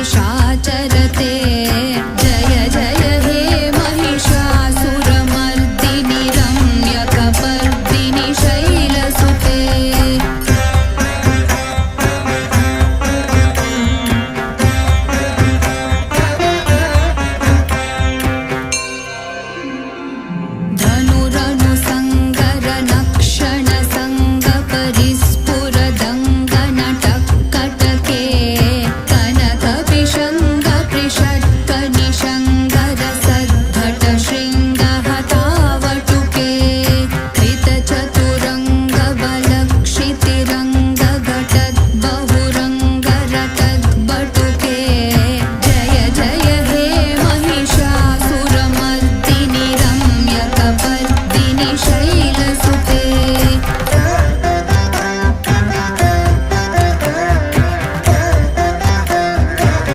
पुरुषाचरते जय जय हे महिषासुरमर्दिनि रम्यकपर्दिनि शैलसुते धनुरनुसङ्गर नक्षण सङ्गपरिस्फुरदङ्गनटक्कटके कनकविशन्